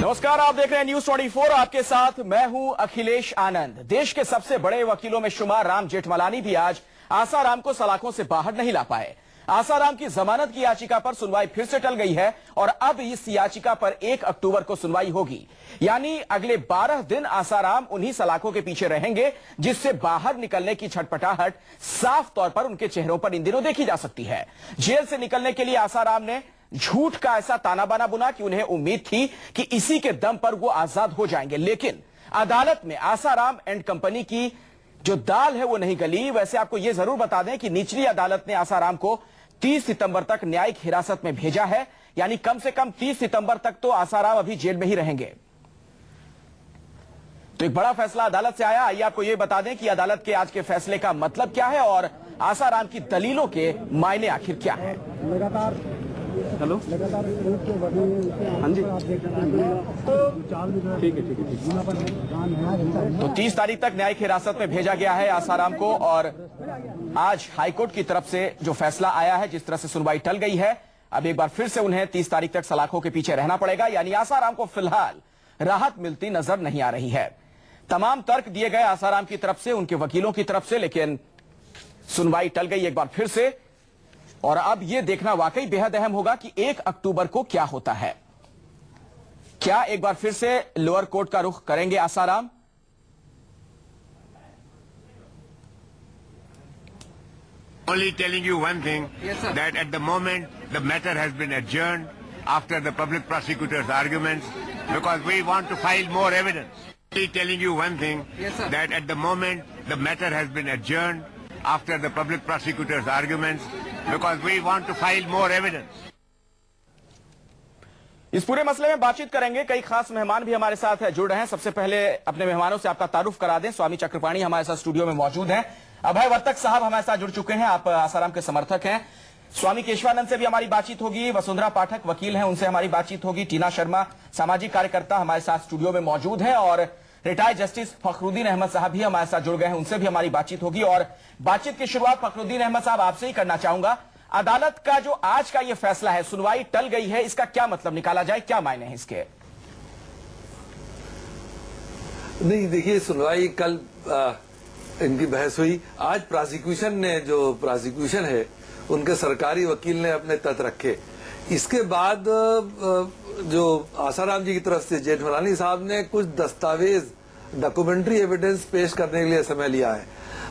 नमस्कार, आप देख रहे हैं न्यूज 24। आपके साथ मैं हूं अखिलेश आनंद। देश के सबसे बड़े वकीलों में शुमार राम जेठमलानी भी आज आसाराम को सलाखों से बाहर नहीं ला पाए। आसाराम की जमानत की याचिका पर सुनवाई फिर से टल गई है और अब इस याचिका पर 1 अक्टूबर को सुनवाई होगी। यानी अगले 12 दिन आसाराम उन्हीं सलाखों के पीछे रहेंगे जिससे बाहर निकलने की छटपटाहट साफ तौर पर उनके चेहरों पर इन दिनों देखी जा सकती है। जेल से निकलने के लिए आसाराम ने झूठ का ऐसा ताना बाना बुना कि उन्हें उम्मीद थी कि इसी के दम पर वो आजाद हो जाएंगे, लेकिन अदालत में आसाराम एंड कंपनी की जो दाल है वो नहीं गली। वैसे आपको यह जरूर बता दें कि निचली अदालत ने आसाराम को 30 सितंबर तक न्यायिक हिरासत में भेजा है, यानी कम से कम 30 सितंबर तक तो आसाराम अभी जेल में ही रहेंगे। तो एक बड़ा फैसला अदालत से आया। आइए आपको यह बता दें कि अदालत के आज के फैसले का मतलब क्या है और आसाराम की दलीलों के मायने आखिर क्या है। लगातार हेलो, हाँ जी, ठीक है। तो 30 तारीख तक न्यायिक हिरासत में भेजा गया है आसाराम को और आज हाईकोर्ट की तरफ से जो फैसला आया है, जिस तरह से सुनवाई टल गई है, अब एक बार फिर से उन्हें 30 तारीख तक सलाखों के पीछे रहना पड़ेगा। यानी आसाराम को फिलहाल राहत मिलती नजर नहीं आ रही है। तमाम तर्क दिए गए आसाराम की तरफ से, उनके वकीलों की तरफ से, लेकिन सुनवाई टल गई एक बार फिर से। और अब यह देखना वाकई बेहद अहम होगा कि 1 अक्टूबर को क्या होता है। क्या एक बार फिर से लोअर कोर्ट का रुख करेंगे Asaram? Only telling you one thing, that at the moment the matter has been adjourned after the public prosecutor's arguments because we want to file more evidence. Only telling you one thing, that at the moment the matter has been adjourned after the public prosecutor's arguments because we want to file more evidence. इस पूरे मसले में बातचीत करेंगे। कई खास मेहमान भी हमारे साथ जुड़ रहे हैं। सबसे पहले अपने मेहमानों से आपका तारुफ करा दें। स्वामी चक्रपाणी हमारे साथ स्टूडियो में मौजूद हैं। अभय वर्तक साहब हमारे साथ जुड़ चुके हैं, आप आसाराम के समर्थक हैं। स्वामी केशवानंद से भी हमारी बातचीत होगी। वसुंधरा पाठक वकील हैं, उनसे हमारी बातचीत होगी। टीना शर्मा सामाजिक कार्यकर्ता हमारे साथ स्टूडियो में मौजूद है और रिटायर्ड जस्टिस फखरुद्दीन अहमद साहब भी हमारे साथ जुड़ गए हैं, उनसे भी हमारी बातचीत होगी। और बातचीत की शुरुआत फखरुद्दीन अहमद साहब आपसे ही करना चाहूंगा। अदालत का जो आज का ये फैसला है, सुनवाई टल गई है, इसका क्या मतलब निकाला जाए, क्या मायने हैं इसके? नहीं, देखिए, सुनवाई कल इनकी बहस हुई। आज प्रोसिक्यूशन ने, जो प्रोसिक्यूशन है, उनके सरकारी वकील ने अपने तथ्य रखे। इसके बाद जो आसाराम जी की तरफ से जेठमलानी साहब ने कुछ दस्तावेज, डॉक्यूमेंट्री एविडेंस पेश करने के लिए समय लिया है।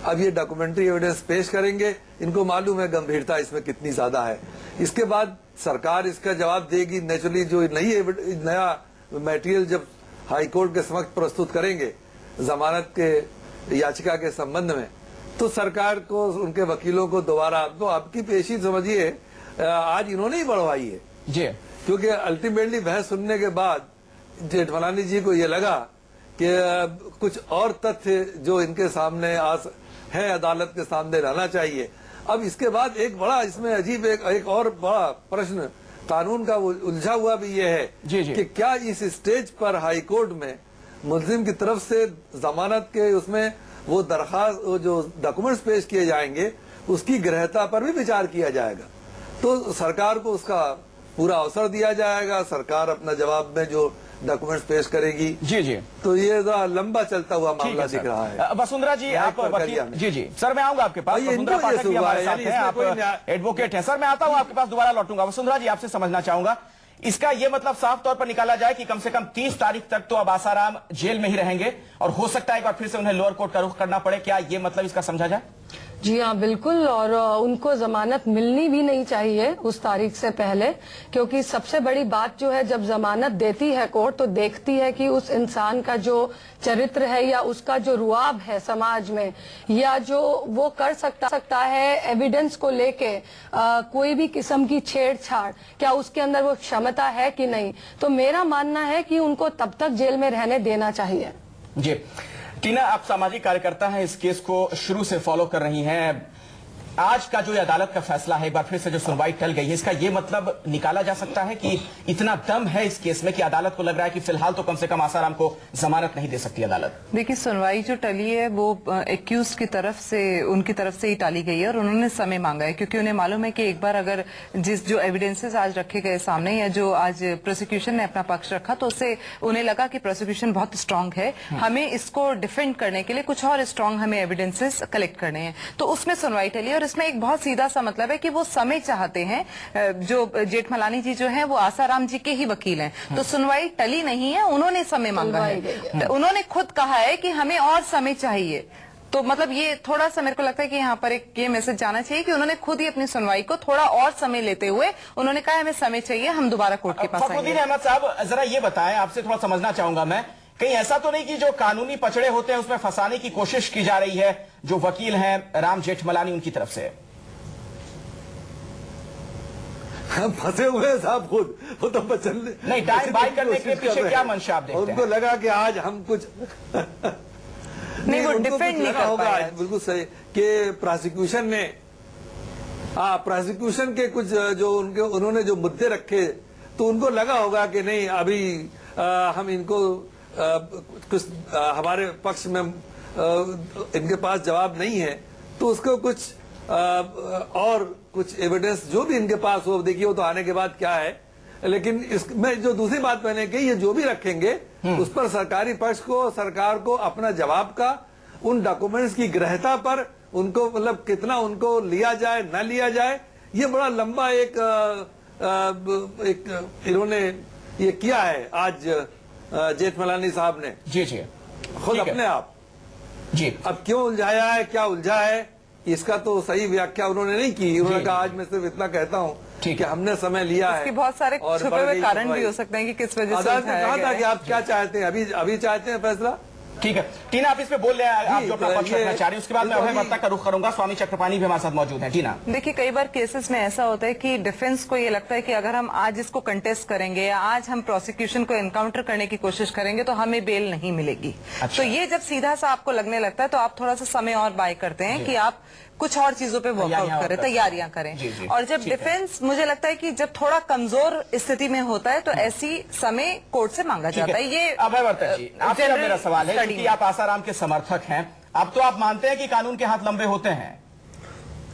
अब ये डॉक्यूमेंट्री एविडेंस पेश करेंगे, इनको मालूम है गंभीरता इसमें कितनी ज्यादा है। इसके बाद सरकार इसका जवाब देगी। नेचुरली जो नया मटेरियल जब हाईकोर्ट के समक्ष प्रस्तुत करेंगे जमानत के याचिका के संबंध में, तो सरकार को, उनके वकीलों को दोबारा, तो आपकी पेशी समझिए आज इन्होंने ही बढ़वाई है जी, क्योंकि अल्टीमेटली बहस सुनने के बाद जेठमलानी जी को ये लगा कि कुछ और तथ्य जो इनके सामने है, अदालत के सामने रहना चाहिए। अब इसके बाद एक बड़ा इसमें अजीब एक और बड़ा प्रश्न कानून का उलझा हुआ भी ये है कि क्या इस स्टेज पर हाईकोर्ट में मुल्जिम की तरफ से जमानत के उसमें वो दरखास्त, वो जो डॉक्यूमेंट्स पेश किए जाएंगे, उसकी ग्रहता पर भी विचार किया जाएगा। तो सरकार को उसका पूरा अवसर दिया जाएगा। सरकार अपना जवाब में जो डॉक्यूमेंट्स पेश करेगी। जी, तो ये लंबा चलता हुआ मामला दिख रहा है। वसुंधरा जी, आप जी सर, मैं आऊंगा आपके पास। वसुंधरा पाठक भी हमारे साथ हैं, आप एडवोकेट हैं। सर, मैं आता हूं आपके पास, दोबारा लौटूंगा। वसुंधरा जी, आपसे समझना चाहूंगा, इसका ये मतलब साफ तौर पर निकाला जाए कि कम से कम 30 तारीख तक तो अब आसाराम जेल में ही रहेंगे और हो सकता है एक बार फिर से उन्हें लोअर कोर्ट का रुख करना पड़े। क्या ये मतलब इसका समझा जाए? जी हाँ, बिल्कुल। और उनको जमानत मिलनी भी नहीं चाहिए उस तारीख से पहले, क्योंकि सबसे बड़ी बात जो है, जब जमानत देती है कोर्ट तो देखती है कि उस इंसान का जो चरित्र है या उसका जो रुआब है समाज में, या जो वो कर सकता है एविडेंस को लेके कोई भी किस्म की छेड़छाड़, क्या उसके अंदर वो क्षमता है कि नहीं। तो मेरा मानना है कि उनको तब तक जेल में रहने देना चाहिए। जी, टीना, आप सामाजिक कार्यकर्ता हैं, इस केस को शुरू से फॉलो कर रही हैं। आज का जो ये अदालत का फैसला है, एक बार फिर से जो सुनवाई टल गई है, इसका ये मतलब निकाला जा सकता है कि इतना दम है इस केस में कि अदालत को लग रहा है कि फिलहाल तो कम से कम आसाराम को जमानत नहीं दे सकती अदालत। देखिए, सुनवाई जो टली है वो एक्यूज की तरफ से, उनकी तरफ से ही टाली गई है और उन्होंने समय मांगा है, क्योंकि उन्हें मालूम है कि एक बार अगर जो एविडेंसेस आज रखे गए सामने या जो आज प्रोसिक्यूशन ने अपना पक्ष रखा तो उससे उन्हें लगा कि प्रोसिक्यूशन बहुत स्ट्रांग है, हमें इसको डिफेंड करने के लिए कुछ और स्ट्रांग हमें एविडेंसेस कलेक्ट करने हैं, तो उसमें सुनवाई टली। और इसमें एक बहुत सीधा सा मतलब है कि वो समय चाहते हैं, जो जेठमलानी जी जो हैं वो आसाराम जी के ही वकील हैं, तो सुनवाई टली नहीं है, उन्होंने समय मांगा है, उन्होंने खुद कहा है कि हमें और समय चाहिए। तो मतलब ये थोड़ा सा मेरे को लगता है कि यहाँ पर एक ये मैसेज जाना चाहिए कि उन्होंने खुद ही अपनी सुनवाई को थोड़ा और समय लेते हुए उन्होंने कहा हमें समय चाहिए, हम दोबारा कोर्ट के पास आएंगे। फखरुद्दीन अहमद साहब, जरा ये बताएं, आपसे थोड़ा समझना चाहूंगा मैं, कहीं ऐसा तो नहीं कि जो कानूनी पचड़े होते हैं उसमें फंसाने की कोशिश की जा रही है जो वकील हैं राम जेठमलानी उनकी तरफ से? फंसे हुए हैं साहब खुद, वो तो बचने नहीं, टाइम बाय करने के पीछे क्या मंशा आप देखते हैं? उनको लगा कि आज हम कुछ नहीं, वो डिफेंड नहीं कर होगा। पाए। बिल्कुल सही कि प्रोसिक्यूशन ने प्रोसिक्यूशन के कुछ जो उन्होंने जो मुद्दे रखे तो उनको लगा होगा कि नहीं अभी हम इनको कुछ हमारे पक्ष में इनके पास जवाब नहीं है, तो उसको कुछ और कुछ एविडेंस जो भी इनके पास हो, देखिए वो तो आने के बाद क्या है। लेकिन इसमें जो दूसरी बात मैंने कही, ये जो भी रखेंगे उस पर सरकारी पक्ष को, सरकार को अपना जवाब का, उन डॉक्यूमेंट्स की ग्रहता पर उनको मतलब कितना उनको लिया जाए न लिया जाए, ये बड़ा लंबा एक इन्होंने ये किया है आज जेठमलानी साहब ने जी जी खुद अपने आप जी। अब क्यों उलझाया है, क्या उलझा है, इसका तो सही व्याख्या उन्होंने नहीं की। उन्होंने कहा आज मैं सिर्फ इतना कहता हूँ कि हमने समय लिया है। इसके बहुत सारे छुपे हुए कारण भी हो सकते हैं कि किस वजह से अदालत ने कहा था कि आप क्या चाहते हैं, अभी चाहते हैं फैसला। ठीक है, टीना आप इस पे बोल रहे हैं, आप जो अपना पक्ष रखना चाह रहे हैं, उसके बाद मैं अभय वर्ता का रुख करूंगा। स्वामी चक्रपाणी भी हमारे साथ मौजूद हैं। टीना, देखिए, कई बार केसेस में ऐसा होता है कि डिफेंस को ये लगता है कि अगर हम आज इसको कंटेस्ट करेंगे या आज हम प्रोसिक्यूशन को एनकाउंटर करने की कोशिश करेंगे तो हमें बेल नहीं मिलेगी। अच्छा। तो ये जब सीधा सा आपको लगने लगता है तो आप थोड़ा सा समय और बाय करते हैं कि आप कुछ और चीजों पे वर्कआउट करें, तैयारियां करें। जी, जी, और जब डिफेंस, मुझे लगता है कि जब थोड़ा कमजोर स्थिति में होता है तो ऐसी समय कोर्ट से मांगा जाता है। ये अभय वर्ता जी, आपसे मेरा सवाल है, क्योंकि आप आसाराम के समर्थक हैं, अब तो आप मानते हैं कि कानून के हाथ लंबे होते हैं?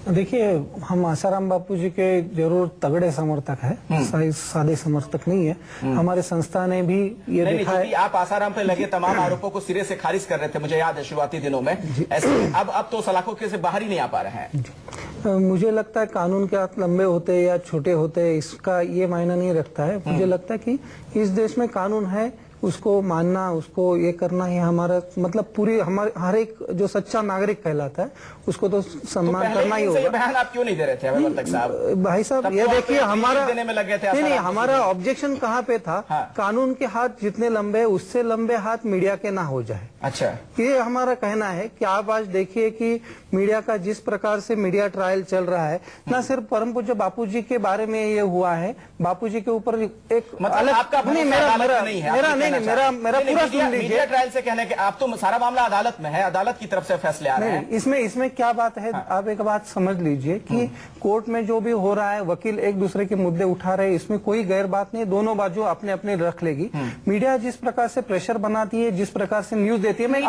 देखिए, हम आसाराम बापू जी के जरूर तगड़े समर्थक हैं, सादे समर्थक नहीं है। हमारे संस्था ने भी ये देखा है। आप आसाराम पे लगे तमाम आरोपों को सिरे से खारिज कर रहे थे, मुझे याद है शुरुआती दिनों में। ऐसे अब तो सलाखों के से बाहर ही नहीं आ पा रहे हैं। मुझे लगता है कानून के हाथ लंबे होते या छोटे होते इसका ये मायना नहीं रखता है। मुझे लगता है कि इस देश में कानून है, उसको मानना, उसको ये करना ही हमारा मतलब पूरी हमारे हर एक जो सच्चा नागरिक कहलाता है उसको तो सम्मान करना ही होगा। ये बयान आप क्यों नहीं दे रहे थे अभय वर्तक साहब? भाई साहब, ये देखिए हमारा देने में लगे थे। नहीं, हमारा ऑब्जेक्शन कहाँ पे था? कानून के हाथ जितने लंबे उससे लंबे हाथ मीडिया के ना हो जाए। अच्छा, ये हमारा कहना है कि आप आज देखिए कि मीडिया का जिस प्रकार से मीडिया ट्रायल चल रहा है, ना सिर्फ परम पूज्य बापूजी के बारे में ये हुआ है, बापूजी के ऊपर एक मतलब आपका नहीं, मेरा पूरा सुन लीजिए। मीडिया ट्रायल से कहने के आप तो सारा मामला अदालत में है, अदालत की तरफ से फैसले आ रहे हैं। इसमें क्या बात है? आप एक बात समझ लीजिए कि कोर्ट में जो भी हो रहा है, वकील एक दूसरे के मुद्दे उठा रहे हैं, इसमें कोई गैर बात नहीं, दोनों बाजू अपने अपने रख लेगी। मीडिया जिस प्रकार से प्रेशर बनाती है, जिस प्रकार से न्यूज देती है, मैं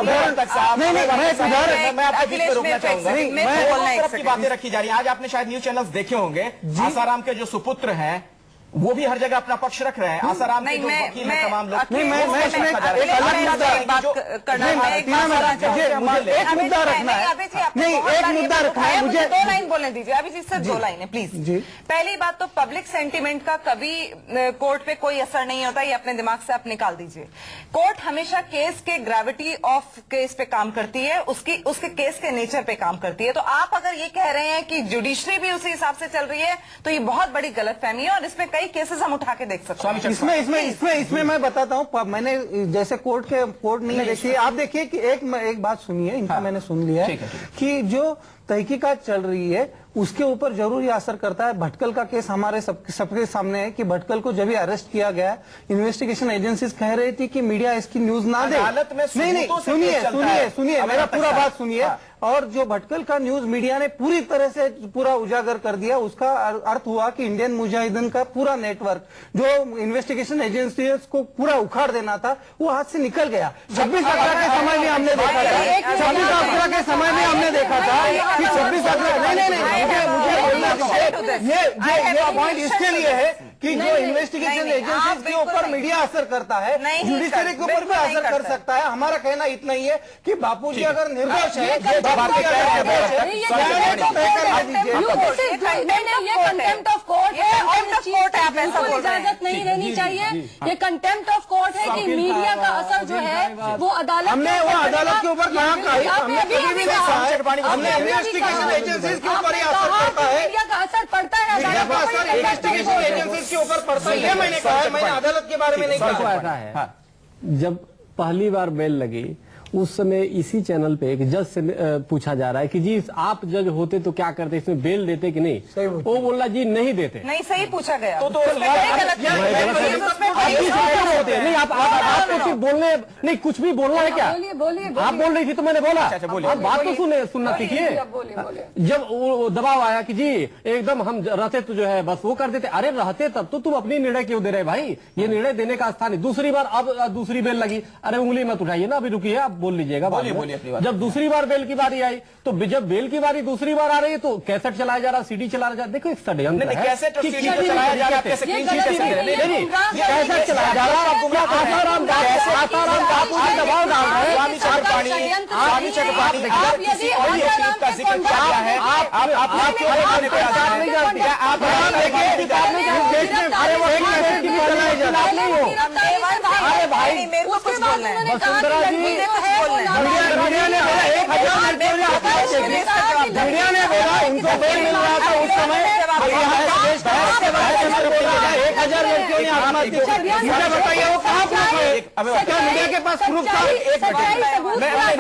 आपकी बातें रखी जा रही है। आज आपने शायद न्यूज चैनल्स देखे होंगे, आसाराम के जो सुपुत्र हैं वो भी हर जगह अपना पक्ष रख रहे हैं। आसाराम के जो वकील हैं, तमाम लोग, नहीं, मैं इसमें एक मुद्दा रखना है, नहीं एक मुद्दा रखना है मुझे। 2 लाइन बोलने दीजिए अभी जी, सिर्फ 2 लाइनें प्लीज। पहली बात तो पब्लिक सेंटीमेंट का कभी कोर्ट पे कोई असर नहीं होता, ये अपने दिमाग से आप निकाल दीजिए। कोर्ट हमेशा केस के ग्रेविटी ऑफ केस पे काम करती है, उसके केस के नेचर पे काम करती है। तो आप अगर ये कह रहे हैं कि जुडिशरी भी उसी हिसाब से चल रही है तो ये बहुत बड़ी गलतफहमी है और इसमें कई केसेस हम उठा के देख सकते हैं। इसमें मैं बताता हूँ, मैंने जैसे कोर्ट नहीं देखी, आप देखिए कि एक बात सुनिए, इनका मैंने सुन लिया है कि जो तहकीकात चल रही है उसके ऊपर जरूर ये असर करता है। भटकल का केस हमारे सबके सामने है कि भटकल को जब भी अरेस्ट किया गया, इन्वेस्टिगेशन एजेंसीज कह रही थी कि मीडिया इसकी न्यूज ना दे। अदालत में नहीं, सुनिए, मेरा पूरा बात सुनिए। और जो भटकल का न्यूज मीडिया ने पूरी तरह से पूरा उजागर कर दिया, उसका अर्थ हुआ कि इंडियन मुजाहिदीन का पूरा नेटवर्क जो इन्वेस्टिगेशन एजेंसीज को पूरा उखाड़ देना था वो हाथ से निकल गया। 26 अगस्त के समय में हमने देखा था, 26 अगस्त के समय में हमने देखा था कि 26 अगस्त मुझे बोलना ये पॉइंट इसके लिए है कि जो इन्वेस्टिगेशन एजेंसीज के ऊपर मीडिया असर करता है, जुडिशरी के ऊपर भी असर कर सकता है। हमारा कहना इतना ही है कि बापूजी अगर निर्दोष है, कंटेम्प्ट ऑफ कोर्ट है, इजाजत नहीं देनी चाहिए। ये कंटेम्प्ट ऑफ कोर्ट है कि मीडिया का असर जो है वो अदालत, हमने वो अदालत के ऊपर कहा, हमने कभी भी नहीं कहा है, हमने इन्वेस्टिगेशन एजेंसीज के ऊपर ही असर पड़ता है, मीडिया का असर पड़ता है, इन्वेस्टिगेशन एजेंसीज के ऊपर पड़ता है। ये मैंने कहा है, मैंने अदालत के बारे में नहीं कहा। ऐसा है, जब पहली बार बेल लगी उस समय इसी चैनल पे एक जज से पूछा जा रहा है कि जी आप जज होते तो क्या करते, इसमें बेल देते कि नहीं? वो बोल रहा जी नहीं देते। नहीं, सही पूछा गया। तो नहीं, आप कुछ बोलने नहीं, कुछ भी बोलना है क्या? आप बोल रही थी तो मैंने बोला। आप बात तो सुनना सीखिए। जब वो दबाव आया कि जी एकदम हम रहते तो जो है बस वो कर देते, अरे रहते तब तो तुम अपनी निर्णय क्यों दे रहे भाई? ये निर्णय देने का स्थान है। दूसरी बार अब दूसरी बेल लगी, अरे उंगली मत उठाइए ना, अभी रुकिए, आप बोल लीजिएगा। जब दूसरी बार बेल की बारी आई तो जब बेल की बारी दूसरी बार आ रही है तो कैसेट चलाया जा रहा, सीडी चलाया जा रहा। देखो एक षड्यंत्र है, कैसेट चलाया जा रहा, कैसेट चलाया जा रहा। आसाराम बापू ने दबाव डाल रहे हैं। अरे भाई मेरे को कुछ बोलना है, वसुंधरा जी, मीडिया ने बोला उनको बेल मिल रहा था उस समय, 1000 लड़कियों ने आत्महत्या की। मुझे बताइए वो कहाँ प्रूफ है? क्या मीडिया के पास प्रूफ था?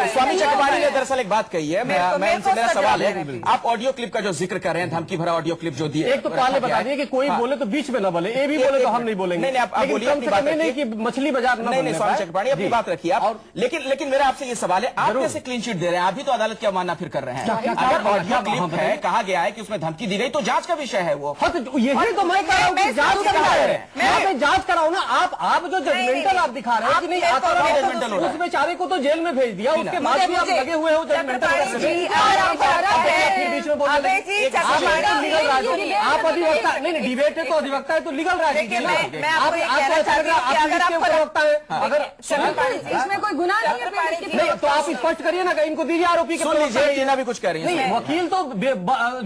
स्वामी चक्रवाणी ने दरअसल एक बात कही है, मैं उनसे, मेरा सवाल है, आप ऑडियो क्लिप का जो जिक्र कर रहे हैं, धमकी भरा ऑडियो क्लिप जो दिए, एक तो पहले बता दिए कि कोई बोले तो बीच में न बोले, ये भी बोले तो हम नहीं बोलेंगे। नहीं, आप बोलिए अपनी बात, नहीं कि मछली बाजार नहीं, स्वामी चक्रवाणी अपनी बात रखिए आप। लेकिन मेरा आपसे ये सवाल है, आप कैसे क्लीन चिट दे रहे हैं? आप भी तो अदालत की अवमानना फिर कर रहे हैं। अगर ऑडियो क्लिप है, कहा गया है कि उसमें धमकी दी गई, तो जांच का विषय है वो। यही तो मैं कह रहा हूँ, जांच कराओ ना। आप जो जजमेंटल आप दिखा रहे हैं कि नहीं आता, उस बेचारे को तो जेल में भेज दिया, उसके बाद भी आप लगे हुए हो जजमेंटल। आप अधिवक्ता नहीं, डिबेट है तो अधिवक्ता है तो लीगल राय दीजिए ना। अगर इसमें कोई गुनाह नहीं तो आप स्पष्ट करिए ना, इनको दीजिए आरोपी के। भी कुछ कह रही है, वकील तो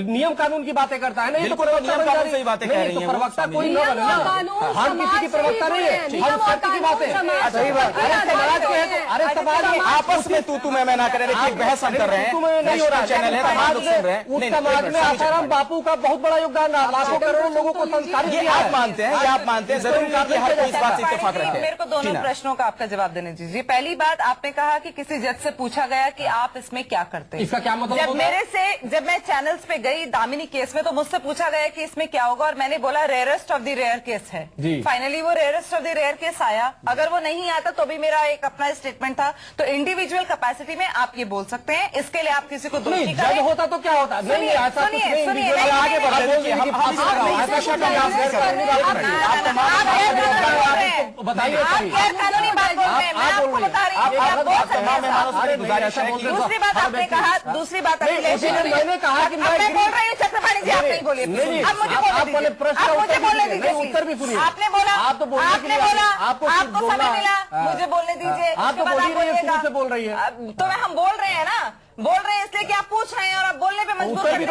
नियम कानून की बातें करता है ना, बिल्कुल नियम कानून से ही बातें कह रही है। प्रवक्ता कोई न बने ना, हम किसी की प्रवक्ता नहीं है, हम सत्य की बातें। सही बात। अरे समाज आपस में तू मैं ना करें, देखिए बहस हम कर रहे हैं, नहीं हो रहा चैनल है, तमाम लोग सुन रहे हैं। उस समाज में आसाराम बापू का बहुत बड़ा योगदान रहा, लाखों करोड़ों लोगों को संस्कारित किया। आप मानते हैं, ये आप मानते हैं, जरूर हर कोई इस बात से इत्तेफाक रखते हैं। मेरे को दोनों प्रश्नों का आपका जवाब देने दीजिए। पहली बात, आपने कहा कि किसी जज से पूछा गया कि आप इसमें क्या करते हैं, इसका क्या मतलब? जब मैं चैनल्स पे गई दामिनी केस में तो मुझसे पूछा गया कि इसमें क्या होगा, और मैंने बोला rarest of the rare case है। फाइनली वो rarest of the rare case आया। अगर वो नहीं आता तो भी मेरा एक अपना स्टेटमेंट था। तो इंडिविजुअल कैपेसिटी में आप ये बोल सकते हैं, इसके लिए आप किसी को दोषी जज होता तो क्या होता? नहीं, ऐसा कुछ नहीं। आगे बताइए, कानूनी बात बोल रहे हैं, मैं आपको बता रही हूँ। दूसरी बात आपने कहा, दूसरी बात मैंने कहा कि मैं बोल रही हूँ चक्रपाणी जी, आप नहीं बोलिए। अब मुझे बोलने दीजिए, उत्तर भी सुनिए। आपने बोला, आपको समय मिला, मुझे बोलने दीजिए। आप तो बोल रही है, तो हम बोल रहे हैं ना, बोल रहे हैं इसलिए कि आप पूछ रहे हैं और आप बोलने पे मजबूर करते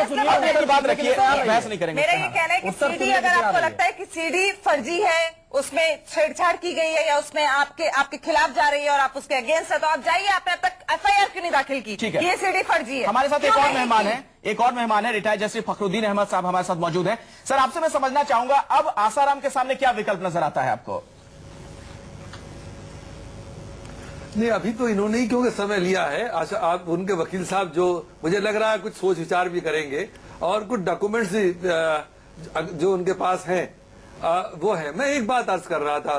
हैं। बात रखिए, बहस नहीं करेंगे। मेरा ये कहना है कि सीडी, अगर आपको लगता है कि सीडी फर्जी है, उसमें छेड़छाड़ की गई है या उसमें आपके खिलाफ जा रही है और आप उसके अगेंस्ट है, तो आप जाइए, आपने अब तक एफआईआर क्यों नहीं दाखिल की? ठीक है, ये सीडी फर्जी है। हमारे साथ एक और मेहमान है, रिटायर्ड जस्टिस फखरुद्दीन अहमद साहब हमारे साथ मौजूद हैं। सर, आपसे मैं समझना चाहूंगा, अब आसाराम के सामने क्या विकल्प नजर आता है आपको? नहीं, अभी तो इन्होंने ही क्योंकि समय लिया है। अच्छा, आप उनके वकील साहब जो मुझे लग रहा है कुछ सोच विचार भी करेंगे और कुछ डॉक्यूमेंट्स जो उनके पास हैं वो है। मैं एक बात अर्ज कर रहा था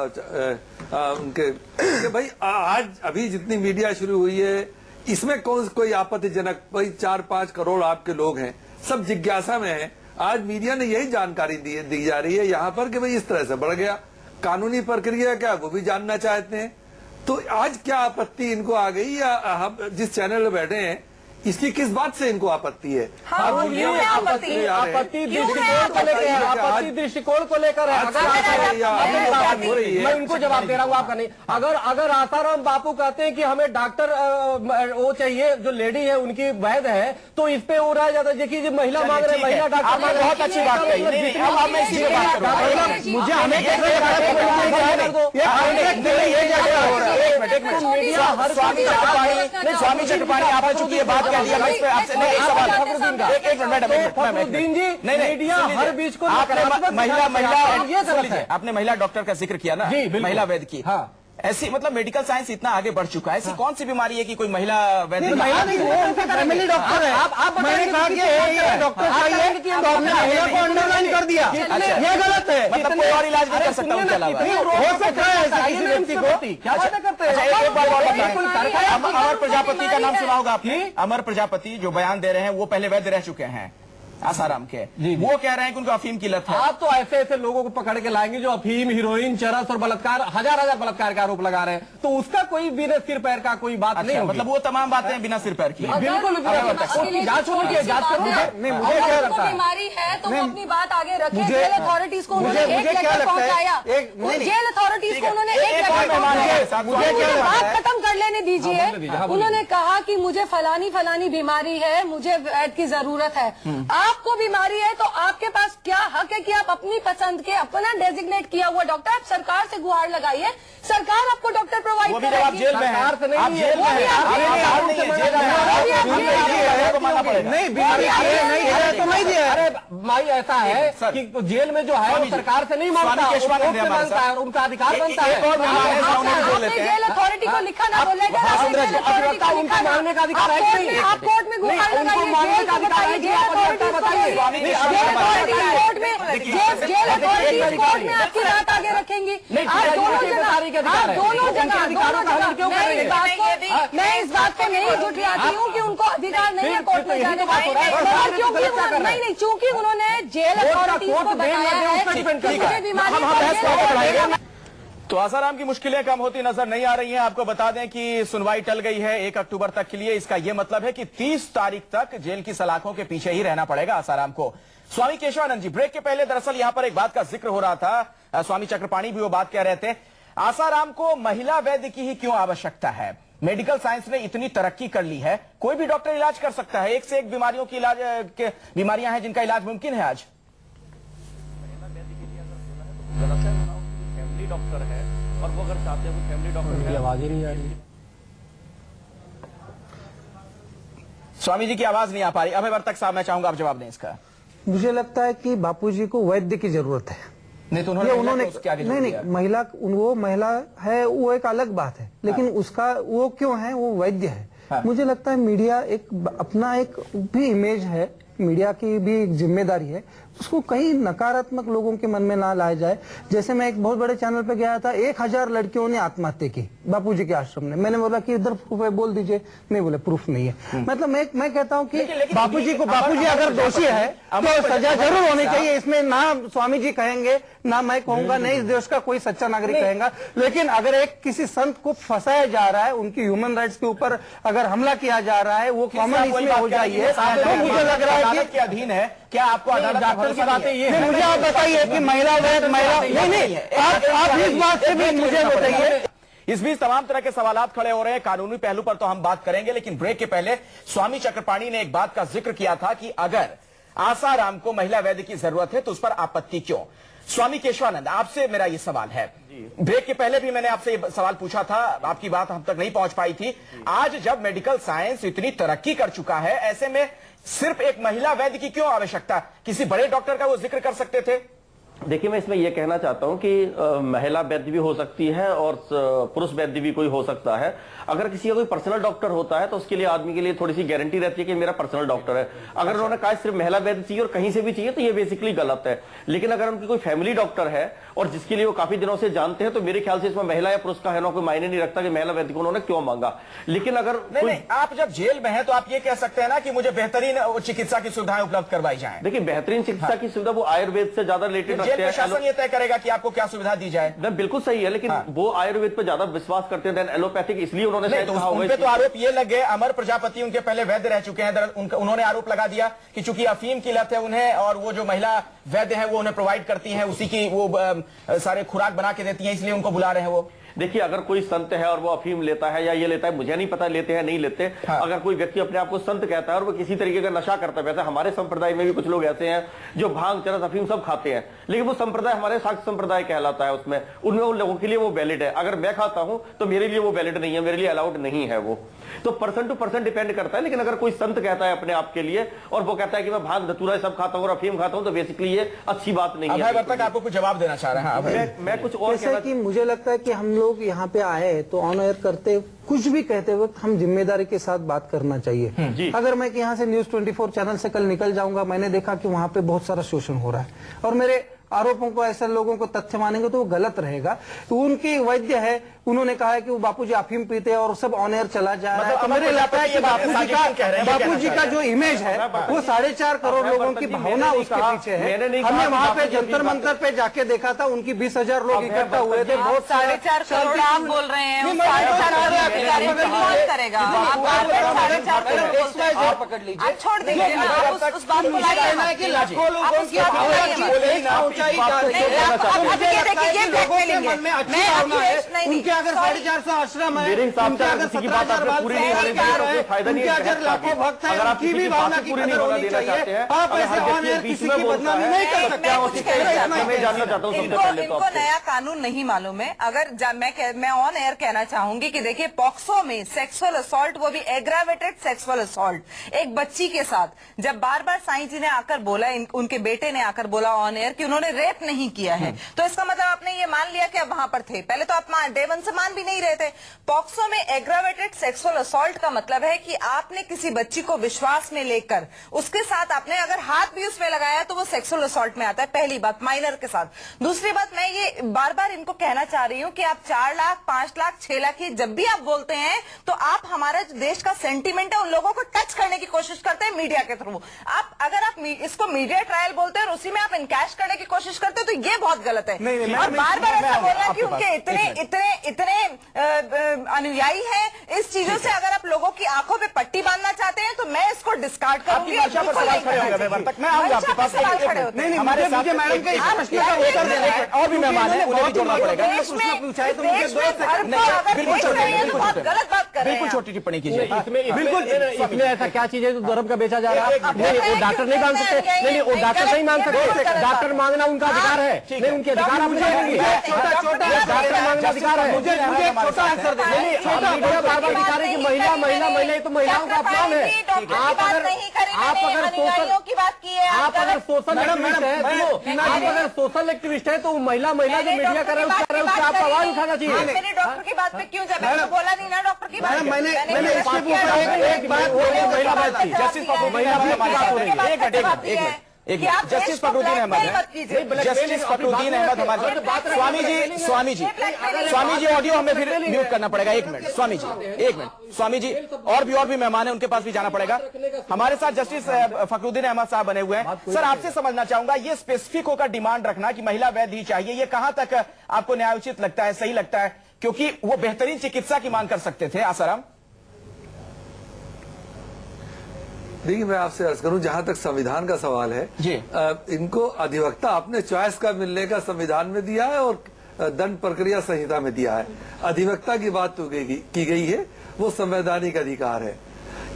उनके कि भाई आज अभी जितनी मीडिया शुरू हुई है, इसमें कोई आपत्तिजनक, भाई 4-5 करोड़ आपके लोग हैं, सब जिज्ञासा में हैं। आज मीडिया ने यही जानकारी दी जा रही है यहाँ पर कि भाई इस तरह से बढ़ गया, कानूनी प्रक्रिया क्या वो भी जानना चाहते हैं। तो आज क्या आपत्ति इनको आ गई, या हम जिस चैनल में बैठे हैं इसकी किस बात से इनको आपत्ति है? आपत्ति दृष्टिकोण को लेकर है। मैं उनको जवाब दे रहा हूँ, आपका नहीं। अगर आसाराम बापू कहते हैं कि हमें डॉक्टर वो चाहिए, जो लेडी है उनकी वैध है, तो इस पे हो रहा है ज्यादा। देखिए महिला मांग रहे, महिला डॉक्टर मांग रहे, बहुत अच्छी बात कही। मुझे स्वामी चक्रपाणी आपने चूंकि ये बात कह दिया, मैं इस पे आपसे नहीं, एक सवाल एक मिनट मीडिया हर बीच को आपने महिला डॉक्टर का जिक्र किया ना, महिला वैद्य की। हाँ, ऐसी मतलब मेडिकल साइंस इतना आगे बढ़ चुका है, ऐसी कौन सी बीमारी है कि कोई महिला वैद्य? महिला नहीं, वो उनका फैमिली डॉक्टर है। आप मैंने कहा कि डॉक्टर चाहिए तो आपने महिला को अंडरलाइन कर दिया, ये गलत है। मतलब कोई और इलाज नहीं कर सकता उनके अलावा? हो सकता है ऐसा किसी व्यक्ति को। क्या बात करते हैं? एक बार और बताएं, अमर प्रजापति का नाम सुना होगा आपने? अमर प्रजापति जो बयान दे रहे हैं वो पहले वैद्य रह चुके हैं आसाराम के। वो कह रहे हैं कि उनको अफीम की लत है। आप तो ऐसे ऐसे लोगों को पकड़ के लाएंगे जो अफीम, हीरोइन, चरस और बलात्कार, हजार बलात्कार का आरोप लगा रहे हैं, तो उसका कोई बिना सिर पैर का कोई बात नहीं होगी। मतलब वो तमाम बातें बिना सिर पैर की। बिल्कुल जांच होनी है, जांच करो। मुझे क्या लगता है, बीमारी है तो वो अपनी बात आगे रखे। मुझे जेल अथॉरिटीज को उन्होंने एक लेटर पहुंचाया, जेल अथॉरिटीज को उन्होंने एक लेटर पहुंचाया। मुझे बात खत्म कर लेने दीजिए। उन्होंने कहा कि मुझे फलानी बीमारी है, मुझे वैद्य की जरूरत है। आपको बीमारी है तो आपके पास क्या हक है कि आप अपनी पसंद के अपना डेजिग्नेट किया हुआ डॉक्टर, आप सरकार से गुहार लगाइए, सरकार आपको डॉक्टर प्रोवाइड करेगी। आप जेल में हैं, आप जेल में नहीं तो नहीं दिया। अरे भाई ऐसा है कि जेल में जो है वो सरकार से नहीं मांगता, उनका अधिकार बनता है। जेल अथॉरिटी को लिखा ना बोले, उनको मांगने का अधिकार है कि नहीं? आप कोर्ट में गुहार लगाइए, जेल अथॉरिटी बताइए, जेल अथॉरिटी कोर्ट में आपकी बात आगे रखेंगी। आप दोनों जगह मैं इस बात को नहीं झुठलाती हूँ कि उनको अधिकार नहीं है कोर्ट में जाने का, नहीं, चूंकि उन्होंने जेल अथॉरिटी को बताया है बीमारी। तो आसाराम की मुश्किलें कम होती नजर नहीं आ रही हैं। आपको बता दें कि सुनवाई टल गई है 1 अक्टूबर तक के लिए। इसका यह मतलब है कि 30 तारीख तक जेल की सलाखों के पीछे ही रहना पड़ेगा आसाराम को। स्वामी केशवानंद जी, ब्रेक के पहले दरअसल यहां पर एक बात का जिक्र हो रहा था, स्वामी चक्रपाणी भी वो बात कह रहे थे, आसाराम को महिला वैद्य की ही क्यों आवश्यकता है? मेडिकल साइंस ने इतनी तरक्की कर ली है, कोई भी डॉक्टर इलाज कर सकता है, एक से एक बीमारियों की इलाज बीमारियां हैं जिनका इलाज मुमकिन है आज। फैमिली डॉक्टर है और वो अगर चाहते हैं फैमिली डॉक्टर की आवाज ही नहीं आ रही। स्वामी जी की आवाज नहीं आ पा रही। अभय वर्तक साहब, मैं चाहूंगा आप जवाब दें इसका। मुझे लगता है कि बापूजी को वैद्य की जरूरत है। नहीं तो उन्होंने नहीं महिला, वो महिला है वो एक अलग बात है, लेकिन उसका वो क्यों है, वो वैद्य है। मुझे लगता है मीडिया एक अपना एक भी इमेज है, मीडिया की भी एक जिम्मेदारी है, उसको कहीं नकारात्मक लोगों के मन में ना लाया जाए। जैसे मैं एक बहुत बड़े चैनल पे गया था, 1000 लड़कियों ने आत्महत्या की बापूजी के आश्रम में। मैंने बोला कि इधर प्रूफ है, बोल दीजिए। नहीं बोले प्रूफ नहीं है। मतलब मैं कहता हूं कि बापूजी अगर दोषी है तो सजा जरूर होनी चाहिए। इसमें ना स्वामी जी कहेंगे, ना मैं कहूंगा, नहीं इस देश का कोई सच्चा नागरिक कहेगा। लेकिन अगर एक किसी संत को फंसाया जा रहा है, उनकी ह्यूमन राइट्स के ऊपर अगर हमला किया जा रहा है, वो कॉमन इसमें हो जाइए, तो मुझे लग रहा है कि अधीन है। क्या आपको अदालत डॉक्टर की बातें ये है? मुझे आप बताइए कि महिला नहीं, आप इस बात से भी मुझे बताइए। इस बीच तमाम तरह के सवालात खड़े हो रहे हैं। कानूनी पहलू पर तो हम बात करेंगे, लेकिन ब्रेक के पहले स्वामी चक्रपाणी ने एक बात का जिक्र किया था कि अगर आसाराम को महिला वैद्य की जरूरत है तो उस पर आपत्ति क्यों? स्वामी केशवानंद, आपसे मेरा ये सवाल है। ब्रेक के पहले भी मैंने आपसे ये सवाल पूछा था, आपकी बात हम तक नहीं पहुंच पाई थी। आज जब मेडिकल साइंस इतनी तरक्की कर चुका है, ऐसे में सिर्फ एक महिला वैद्य की क्यों आवश्यकता? किसी बड़े डॉक्टर का वो जिक्र कर सकते थे। देखिए, मैं इसमें यह कहना चाहता हूं कि महिला वैद्य भी हो सकती है और पुरुष वैद्य भी कोई हो सकता है। अगर किसी का कोई पर्सनल डॉक्टर होता है तो उसके लिए आदमी के लिए थोड़ी सी गारंटी रहती है कि मेरा पर्सनल डॉक्टर है। अगर उन्होंने कहा सिर्फ महिला वैद्य चाहिए और कहीं से भी चाहिए तो ये बेसिकली गलत है। लेकिन अगर उनकी कोई फैमिली डॉक्टर है और जिसके लिए वो काफी दिनों से जानते हैं तो मेरे ख्याल से इसमें महिला या पुरुष का है ना कोई मायने नहीं रखता कि महिला वैद्य को उन्होंने क्यों मांगा। लेकिन अगर नहीं, आप जब जेल में है तो आप ये कह सकते हैं ना कि मुझे बेहतरीन चिकित्सा की सुविधाएं उपलब्ध करवाई जाए। देखिए, बेहतरीन चिकित्सा की सुविधा वो आयुर्वेद से ज्यादा रिलेटेड जेल प्रशासन ये तय करेगा कि आपको क्या सुविधा दी जाए। बिल्कुल सही है, लेकिन वो आयुर्वेद पर ज्यादा विश्वास करते हैं एलोपैथिक, इसलिए उन्होंने तो आरोप ये लगे, अमर प्रजापति उनके पहले वैद्य रह चुके हैं, उन्होंने आरोप लगा दिया कि चूंकि अफीम की लत है उन्हें और वो जो महिला वैद्य है वो उन्हें प्रोवाइड करती हैं, उसी की वो सारे खुराक बना के देती हैं, इसलिए उनको बुला रहे हैं वो। देखिए, अगर कोई संत है और वो अफीम लेता है या ये लेता है, मुझे नहीं पता लेते हैं नहीं लेते। अगर कोई व्यक्ति अपने आप को संत कहता है और वो किसी तरीके का नशा करता है, वैसे हमारे संप्रदाय में भी कुछ लोग ऐसे हैं जो भांग, चरस, अफीम सब खाते हैं, लेकिन वो संप्रदाय हमारे शाक्त संप्रदाय कहलाता है, उसमें उनमें उन लोगों के लिए वो वैलिड है। अगर मैं खाता हूं तो मेरे लिए वो वैलिड नहीं है, मेरे लिए अलाउड नहीं है। वो तो पर्सन टू पर्सन डिपेंड करता है। लेकिन अगर कोई संत कहता है अपने आप के लिए और वो कहता है कि मैं भांग, धतूरा सब खाता हूं और अफीम खाता हूं, तो बेसिकली ये अच्छी बात नहीं है। आपको कुछ जवाब देना चाह रहे हैं? मैं कुछ और कहना कि मुझे लगता है कि हम लोग यहाँ पे आए तो ऑन एयर करते कुछ भी कहते वक्त हम जिम्मेदारी के साथ बात करना चाहिए। अगर मैं यहाँ से न्यूज 24 चैनल से कल निकल जाऊंगा, मैंने देखा कि वहां पे बहुत सारा शोषण हो रहा है और मेरे आरोपों को ऐसे लोगों को तथ्य मानेंगे तो वो गलत रहेगा। तो उनकी वैद्य है, उन्होंने कहा है कि वो बापूजी अफीम पीते हैं और सब ऑन एयर चला जा रहा है। तो मुझे लगता है कि बापूजी का जो इमेज है वो 4.5 करोड़ लोगों की भावना उसके पीछे है। हमने वहाँ पे जंतर मंतर पे जाके देखा था, उनकी 20,000 लोग इकट्ठा हुए थे। बहुत 4.5 करोड़ आप बोल रहे हैं, 4.5 करेगा, आप पकड़ लीजिए, छोड़ दीजिए उस बात को। लाखों लोगों की उनके अगर 450 आश्रम है, उनके अगर 17,000 पूरी नहीं होने चाहिए, उनके अगर लाखों भक्त हैं, उनकी भी भावना की कदर होनी चाहिए। आप ऐसे ऑन एयर किसी की बदनामी नहीं कर सकते। इनको नया कानून नहीं मालूम है। अगर मैं ऑन एयर कहना चाहूंगी कि देखिए, पॉक्सो में सेक्सुअल असॉल्ट, वो भी एग्रावेटेड सेक्सुअल असॉल्ट एक बच्ची के साथ, जब बार बार साईं जी ने आकर बोला, उनके बेटे ने आकर बोला ऑन एयर कि उन्होंने रेप नहीं किया है, तो इसका मतलब आपने ये मान लिया कि अब वहां पर थे। पहले तो आप डे वन से मान भी नहीं रहे थे। पॉक्सो में एग्रावेटेड सेक्सुअल असॉल्ट का मतलब है कि आपने किसी बच्ची को विश्वास में लेकर उसके साथ आपने अगर हाथ भी उसमें लगाया तो वो सेक्सुअल असॉल्ट में आता है। पहली बात, माइनर के साथ। दूसरी बात, मैं ये बार बार इनको कहना चाह रही हूं कि आप 4 लाख, 5 लाख, 6 लाख, जब भी आप बोलते हैं तो आप हमारा देश का सेंटीमेंट है उन लोगों को टच करने की कोशिश करते हैं मीडिया के थ्रू। अगर आप इसको मीडिया ट्रायल बोलते हैं और उसी में आप इनकैश करने की कोशिश करते हैं तो ये बहुत गलत है। और बार बार ऐसा बोलना कि उनके इतने अनुयायी हैं, इस चीजों से अगर आप लोगों की आंखों पे पट्टी बांधना चाहते हैं तो मैं इसको डिस्कार्ड करूंगी। मैं आऊंगा आपके पास। नहीं, हमारे मैडम का इस प्रश्न का उत्तर देना है और भी मेहमान हैं, उन्हें भी जोड़ना पड़ेगा। पूछा है तो मुझे 2 सेकंड गलत बात कर रहे हैं, बिल्कुल छोटी टिप्पणी कीजिए। बिल्कुल, इसमें ऐसा क्या चीज है जो धर्म का बेचा जा रहा है? वो डॉक्टर नहीं मान सकते, नहीं वो डॉक्टर नहीं मान सकते। डॉक्टर मांगना उनका अधिकार है, नहीं उनके अधिकार आप डॉक्टर मांगना अधिकार है। मुझे छोटा आंसर दीजिए। बार बार दिखा रहे कि महिला महिला महिला, तो महिलाओं का अपमान है। आप अगर सोशल एक्टिविस्ट है तो महिला महिला जो मीडिया कर रहे हैं उसका आप आवाज उठाना चाहिए। मैंने डॉक्टर की बात पे क्यों जब बोला नहीं ना डॉक्टर की बात? मैंने एक बात महिला बात की, जस्टिस महिला जस्टिस फखरुद्दीन अहमद, जस्टिस फखरुद्दीन अहमद हमारे। स्वामी जी ऑडियो हमें फिर म्यूट करना पड़ेगा। 1 मिनट स्वामी जी, 1 मिनट स्वामी जी। और भी मेहमान है, उनके पास भी जाना पड़ेगा। हमारे साथ जस्टिस फखरुद्दीन अहमद साहब बने हुए हैं। सर, आपसे समझना चाहूंगा, ये स्पेसिफिक होकर डिमांड रखना कि महिला वैद्य ही चाहिए, ये कहां तक आपको न्यायोचित लगता है, सही लगता है? क्योंकि वो बेहतरीन चिकित्सा की मांग कर सकते थे। आसाराम, देखिए, मैं आपसे अर्ज करूं, जहां तक संविधान का सवाल है जी, इनको अधिवक्ता अपने चॉइस का मिलने का संविधान में दिया है और दंड प्रक्रिया संहिता में दिया है। अधिवक्ता की बात तो की गई है, वो संवैधानिक अधिकार है।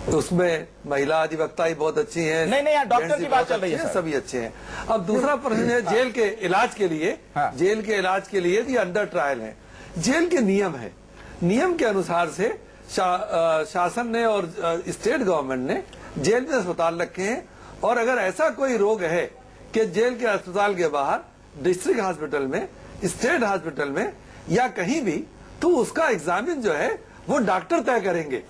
तो उसमें महिला अधिवक्ता ही बहुत अच्छी हैं, नहीं, डॉक्टर की बात चल रही है, सभी अच्छे हैं। अब दूसरा प्रश्न है जेल के इलाज के लिए। जेल के इलाज के लिए ये अंडर ट्रायल है। जेल के नियम है, नियम के अनुसार से शासन ने और स्टेट गवर्नमेंट ने जेल में अस्पताल रखे हैं। और अगर ऐसा कोई रोग है कि जेल के अस्पताल के बाहर डिस्ट्रिक्ट हॉस्पिटल में, स्टेट हॉस्पिटल में या कहीं भी, तो उसका एग्जामिन जो है वो डॉक्टर तय करेंगे।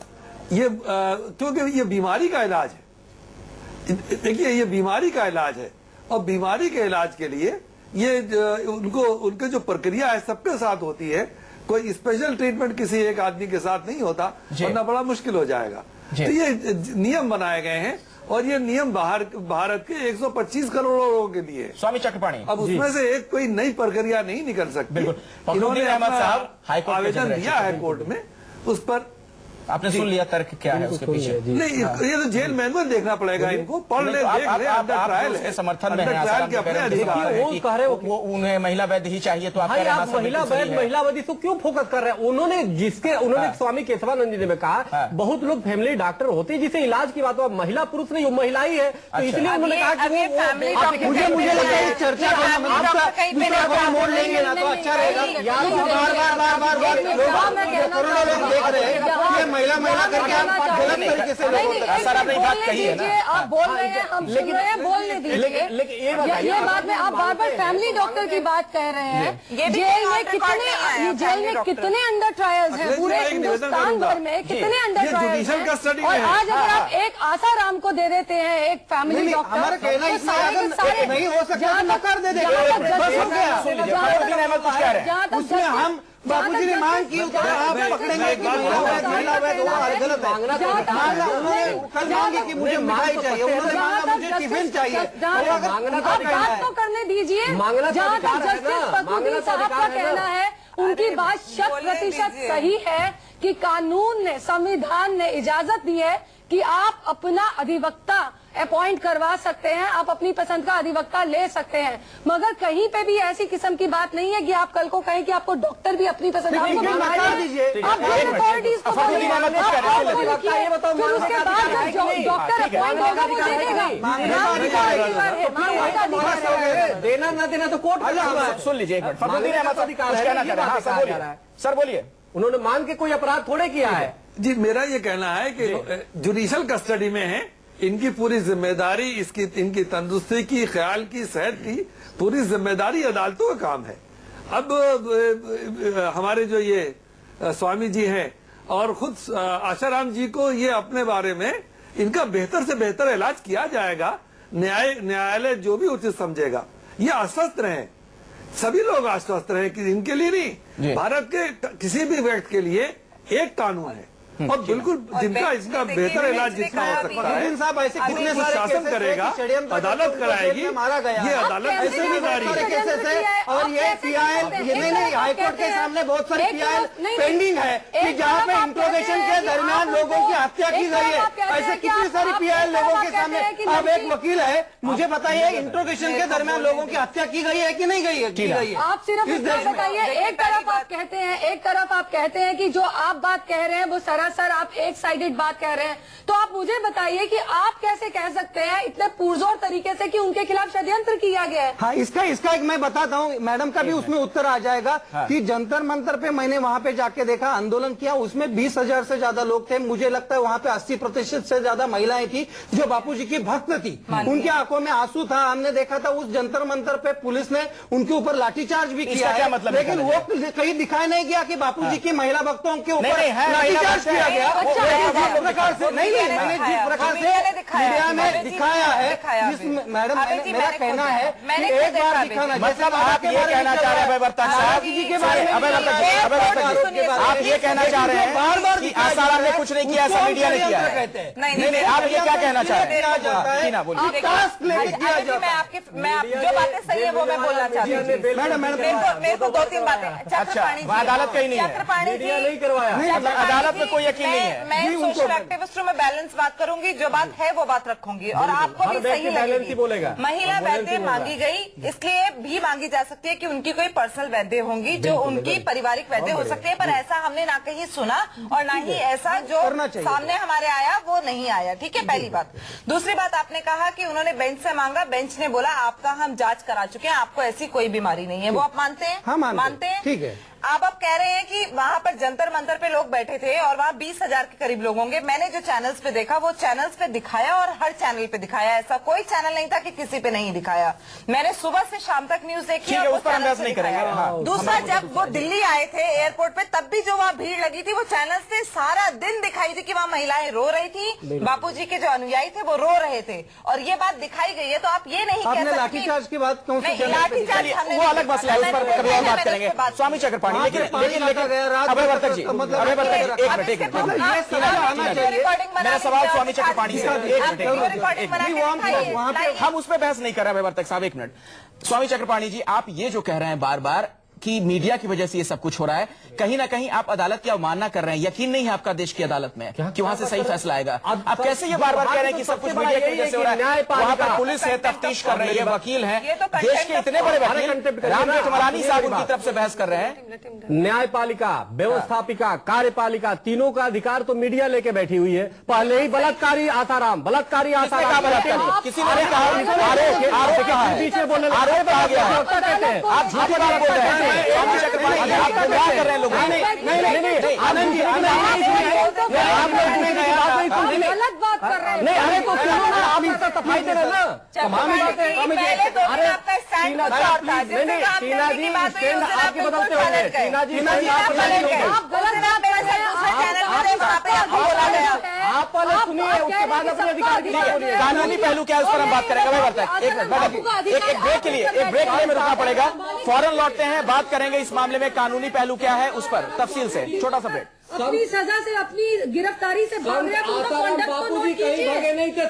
ये क्योंकि ये बीमारी का इलाज है। देखिए, ये बीमारी का इलाज है और बीमारी के इलाज के लिए ये उनके जो प्रक्रिया है सबके साथ होती है। कोई स्पेशल ट्रीटमेंट किसी एक आदमी के साथ नहीं होता, वरना बड़ा मुश्किल हो जाएगा। तो ये नियम बनाए गए हैं और ये नियम भारत के 125 करोड़ लोगों के लिए। स्वामी चक्रपाणी, अब उसमें से एक कोई नई प्रक्रिया नहीं निकल सकती। इन्होंने आवेदन दिया है कोर्ट में, उस पर आपने सुन लिया तर्क क्या है उसके पीछे? नहीं, ये तो जेल मैनुअल देखना पड़ेगा इनको, पढ़ ले, देख ले, अंडर ट्रायल है, समर्थन में ट्रायल के अपने अधिकार है। वो कह रहे वो उन्हें महिला वैद्य ही चाहिए, तो आप महिला वैद्य को क्यों फोकस कर रहे हैं? उन्होंने स्वामी केशवानंद जी ने कहा बहुत लोग फैमिली डॉक्टर होते हैं, जिसे इलाज की बात, महिला पुरुष नहीं, वो महिला ही है, तो इसलिए उन्होंने कहा कि मुझे लगता है चर्चा मोड़ लेंगे ना तो अच्छा रहेगा। बार करोड़ों लोग देख रहे हैं, महिला करके आप गलत तरीके से सर आपने बात कही है ना, आप बोल रहे हैं, हम सुन रहे हैं, बोलने दीजिए। लेकिन ये बात में आप बार फैमिली डॉक्टर की बात कह रहे हैं। जेल में कितने अंडर ट्रायल्स हैं पूरे हिंदुस्तान भर में, कितने अंडर ट्रायल्स हैं? और आज अगर आप एक आसाराम को दे देते हैं एक फैमिली डॉक्टर, हमारा कहना इसमें नहीं हो सकता, नकार दे देंगे। उसमें हम बापूजी ने मांग की, आप पकड़ेंगे कि महिला वैद गलत है। उन्होंने कल मांगी कि मुझे मिठाई चाहिए, उन्होंने मांगा मुझे टिफिन चाहिए। आप बात तो करने दीजिए। जहाँ तक जस्टिस पकूदी साहब का कहना है, उनकी बात 100% सही है कि कानून ने, संविधान ने इजाजत दी है कि आप अपना अधिवक्ता अपॉइंट करवा सकते हैं, आप अपनी पसंद का अधिवक्ता ले सकते हैं, मगर कहीं पे भी ऐसी किस्म की बात नहीं है कि आप कल को कहें कि आपको डॉक्टर भी अपनी पसंद का दीजिए। आप अथॉरिटीज को फिर उसके बाद डॉक्टर अपॉइंट होगा वो दे देगा। देना ना देना तो कोर्ट सुन लीजिए, सर बोलिए। उन्होंने मांग के कोई अपराध थोड़े किया है। जी, मेरा ये कहना है कि जुडिशियल कस्टडी में है, इनकी पूरी जिम्मेदारी, इनकी तंदुरुस्ती की, ख्याल की, सेहत की पूरी जिम्मेदारी अदालतों का काम है। अब हमारे जो ये स्वामी जी हैं और खुद आशाराम जी को ये अपने बारे में इनका बेहतर से बेहतर इलाज किया जाएगा, न्यायालय जो भी उचित समझेगा। ये आश्वस्त रहें, सभी लोग आश्वस्त रहें कि इनके लिए नहीं, भारत के किसी भी व्यक्ति के लिए एक कानून है और बिल्कुल जिनका इसका बेहतर इलाज जितना हो सकता है साहब, ऐसे कितने सारे शासन करेगा, अदालत कराएगी, ये अदालत की जिम्मेदारी है। और ये पीआईएल, ये नहीं, हाईकोर्ट के सामने बहुत सारी पीआईएल पेंडिंग है कि जहाँ पे इंट्रोगेशन के दरमियान लोगों की हत्या की गई है। ऐसे कितनी सारी पीआईएल लोगों के सामने। अब एक वकील है, मुझे बताइए इंट्रोगेशन के दरमियान लोगों की हत्या की गई है कि नहीं गई है? आप सिर्फ इतना बताइए। एक तरफ आप कहते हैं कि जो आप बात कह रहे हैं वो सर आप एक साइडेड बात कह रहे हैं, तो आप मुझे बताइए कि आप कैसे कह सकते हैं इतने पुरजोर तरीके से कि उनके खिलाफ षड्यंत्र किया गया है? हाँ, इसका एक मैं बताता हूँ, मैडम का भी उसमें उत्तर आ जाएगा। कि जंतर मंतर पे मैंने वहां पे जाके देखा, आंदोलन किया, उसमें 20,000 से ज्यादा लोग थे। मुझे लगता है वहां पे 80% से ज्यादा महिलाएं थी जो बापूजी की भक्त थी। उनकी आंखों में आंसू था। हमने देखा था उस जंतर मंतर पे पुलिस ने उनके ऊपर लाठीचार्ज भी किया है, लेकिन वो कहीं दिखाई नहीं गया कि बापूजी की महिला भक्तों के ऊपर लाठीचार्ज किया गया। जिस प्रकार से मैंने जिस प्रकार से मीडिया में दिखाया है, मैडम मेरा कहना है कि एक बार दिखाना, मतलब आप ये कहना चाह रहे हैं वर्तन साहब जी के बारे में, आप ये कहना चाह रहे हैं बार कि आसाराम ने कुछ नहीं किया, सब मीडिया ने किया है? नहीं, आप ये क्या कहना चाह रहे हैं? मैं जो बातें सही है वो मैं बोलना चाहती हूँ। मैडम मेरे को 2-3 बातें। अच्छा, अदालत कहीं नहीं है, मीडिया नहीं करवाया, मतलब अदालत में कोई यकीन नहीं है। मैं सोशल एक्टिविस्टों में बैलेंस बात करूंगी, जो बात है वो बात रखूंगी और आपको भी सही लगेगी। महिला वैद्य मांगी गई, इसलिए भी मांगी जा सकती है कि उनकी कोई पर्सनल वैद्य होंगी जो उनकी पारिवारिक वैद्य हो सकती है, पर ऐसा हमने हमने ना कहीं सुना और ना ही ऐसा जो सामने हमारे आया वो नहीं आया। ठीक है, पहली बात। दूसरी बात, आपने कहा कि उन्होंने बेंच से मांगा, बेंच ने बोला आपका हम जांच करा चुके हैं, आपको ऐसी कोई बीमारी नहीं है। वो आप मानते हैं? हाँ, मानते हैं। ठीक है। आप कह रहे हैं कि वहां पर जंतर मंतर पे लोग बैठे थे और वहां 20,000 के करीब लोग होंगे। मैंने जो चैनल्स पे देखा वो चैनल्स पे दिखाया और हर चैनल पे दिखाया, ऐसा कोई चैनल नहीं था कि किसी पे नहीं दिखाया। मैंने सुबह से शाम तक न्यूज देखी और वो चैनल नहीं करेंगे। दूसरा, जब वो दिल्ली आए थे एयरपोर्ट पे, तब भी जो वहाँ भीड़ लगी थी वो चैनल्स ने सारा दिन दिखाई थी कि वहाँ महिलाएं रो रही थी, बापूजी के जो अनुयायी थे वो रो रहे थे, और ये बात दिखाई गई है। तो आप ये नहीं कह सकते। लाठीचार्ज की बात कौन सी? लाठीचार्ज वो अलग मसला है, उस पर कभी और बात करेंगे। स्वामी चक्रपाणी, लेकिन अभयवर्तक जी, अभयवर्तक जी, एक मिनट। मेरा सवाल स्वामी चक्रपाणी से, एक मिनट, हम उस पर बहस नहीं कर रहे। अभयवर्तक साहब, एक मिनट। स्वामी चक्रपाणी जी, आप ये जो कह रहे हैं बार बार कि मीडिया की वजह से ये सब कुछ हो रहा है, कहीं ना कहीं आप अदालत की अवमानना कर रहे हैं। यकीन नहीं है आपका देश की अदालत में कि वहां से सही फैसला आएगा। आप कैसे ये बार बार कह रहे हैं कि सब कुछ मीडिया की वजह से हो रहा है? वहां पर पुलिस है, तफ्तीश कर रही है, वकील है, देश के इतने बड़े वकील राम जेठमलानी साहब उनकी तरफ से बहस कर रहे हैं। न्यायपालिका, व्यवस्थापिका, कार्यपालिका, तीनों का अधिकार तो मीडिया लेके बैठी हुई है। पहले ही बलात्कारी आसाराम, बलात्कारी आसाराम, किसी ने नहीं कहा, बीच में बोलने आरोप कहा गया है। आप झूठी बात बोल रहे हैं। स्वामी चक्रपाणी जी, आप गुमराह कर रहे हैं लोगों को। नहीं, आनंद जी, आप गलत बात कर रहे हैं। नहीं, अरे तो सुनो ना, आप इसका सफाई दे रहे ना। तमाम बातें अरे आपका स्टैंड कुछ और था। टीना जी, स्टैंड आपके बदलते होंगे। टीना जी, आप गलत बात कर रहे हैं। आप पहले सुनिए, उसके बाद अपने अधिकार की बात बोलिए। कानूनी पहलू क्या है उस पर हम बात करेंगे। एक ब्रेक के लिए हमें रुकना पड़ेगा, फौरन लौटते हैं, बात करेंगे इस मामले में कानूनी पहलू क्या है उस पर तफसील से। छोटा सा ब्रेक। अपनी सजा से, अपनी गिरफ्तारी से भाग रहे हैं, तो उनका conduct तो बापूजी note कहीं कीजिए। भागे नहीं थे।